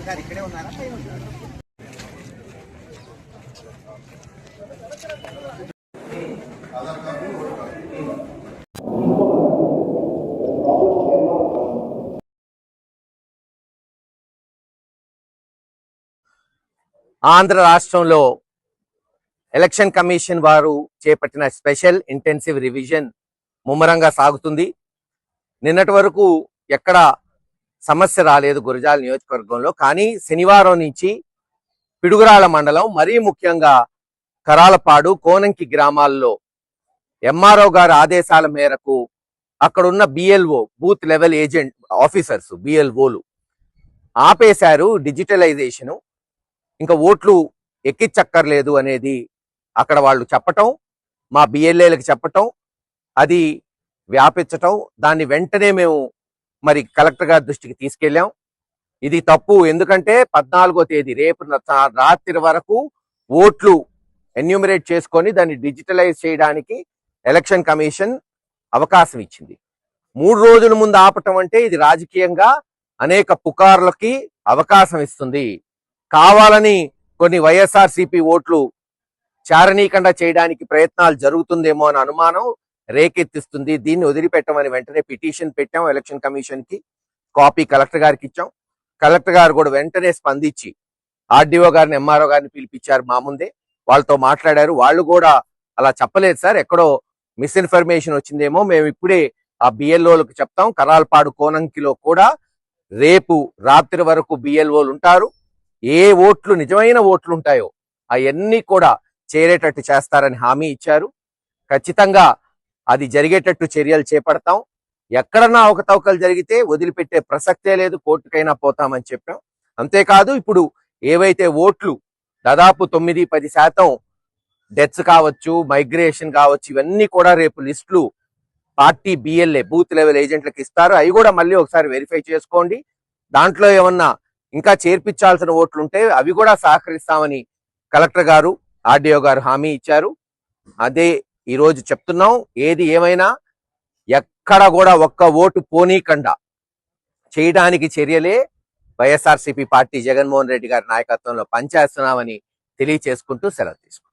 ఆంధ్ర రాష్ట్రంలో election commission వారు చేపట్టిన స్పెషల్ ఇంటెన్సివ్ రివిజన్ ముమ్మరంగా సాగుతుంది. నిన్నటి వరకు ఎక్కడ సమస్య రాలేదు గురజాల నియోజకవర్గంలో. కానీ శనివారం నుంచి పిడుగురాళ్ల మండలం, మరీ ముఖ్యంగా కరాలపాడు, కోనంకి గ్రామాల్లో ఎంఆర్ఓ గారి ఆదేశాల మేరకు అక్కడున్న BLO, booth level agent officers, బిఎల్ఓలు ఆపేశారు డిజిటలైజేషను. ఇంకా ఓట్లు ఎక్కించక్కర్లేదు అనేది అక్కడ వాళ్ళు చెప్పటం, మా బిఎల్ఏలకు చెప్పటం, అది వ్యాపించటం, దాన్ని వెంటనే మేము మరి కలెక్టర్ గారి దృష్టికి తీసుకెళ్ళాం. ఇది తప్పు. ఎందుకంటే 14వ తేదీ రేపు రాత్రి వరకు ఓట్లు ఎన్యూమరేట్ చేసుకొని దాన్ని డిజిటలైజ్ చేయడానికి ఎలక్షన్ కమిషన్ అవకాశం ఇచ్చింది. 3 రోజుల ముందు ఆపటం అంటే ఇది రాజకీయంగా అనేక పుకార్లకి అవకాశం ఇస్తుంది. కావాలని కొన్ని వైఎస్ఆర్సీపీ ఓట్లు చారణీకండా చేయడానికి ప్రయత్నాలు జరుగుతుందేమో అని అనుమానం రేకెత్తిస్తుంది. దీన్ని వదిలిపెట్టమని వెంటనే పిటిషన్ పెట్టాం ఎలక్షన్ కమిషన్ కి. కాపీ కలెక్టర్ గారికి ఇచ్చాం. కలెక్టర్ గారు కూడా వెంటనే స్పందించి ఆర్డీఓ గారిని, ఎంఆర్ఓ గారిని పిలిపించారు. మా ముందే వాళ్ళతో మాట్లాడారు. వాళ్ళు కూడా అలా చెప్పలేదు సార్, ఎక్కడో మిస్ఇన్ఫర్మేషన్ వచ్చిందేమో, మేము ఇప్పుడే ఆ బిఎల్ఓలకు చెప్తాం. కరాల్పాడు, కోనంకిలో కూడా రేపు రాత్రి వరకు బిఎల్ఓలు ఉంటారు. ఏ ఓట్లు నిజమైన ఓట్లు ఉంటాయో అవన్నీ కూడా చేరేటట్టు చేస్తారని హామీ ఇచ్చారు. ఖచ్చితంగా అది జరిగేటట్టు చర్యలు చేపడతాం. ఎక్కడన్నా అవకతవకలు జరిగితే వదిలిపెట్టే ప్రసక్తే లేదు, కోర్టుకైనా పోతామని చెప్పాం. అంతేకాదు, ఇప్పుడు ఏవైతే ఓట్లు దాదాపు 9-10% డెత్స్ కావచ్చు, మైగ్రేషన్ కావచ్చు, ఇవన్నీ కూడా రేపు లిస్టులు పార్టీ బిఎల్ఏ, బూత్ లెవెల్ ఏజెంట్లకు ఇస్తారు. అవి కూడా మళ్ళీ ఒకసారి వెరిఫై చేసుకోండి. దాంట్లో ఏమన్నా ఇంకా చేర్పించాల్సిన ఓట్లు ఉంటే అవి కూడా సహకరిస్తామని కలెక్టర్ గారు, ఆర్డీఓ గారు హామీ ఇచ్చారు. అదే ఈరోజు చెప్తున్నాం. ఏది ఏమైనా ఎక్కడ కూడా ఒక్క ఓటు పోనీకుండా చేయడానికి చర్యలే వైఎస్ఆర్సీపీ పార్టీ జగన్మోహన్ రెడ్డి గారి నాయకత్వంలో పనిచేస్తున్నామని తెలియచేసుకుంటూ సెలవు తీసుకుంటాం.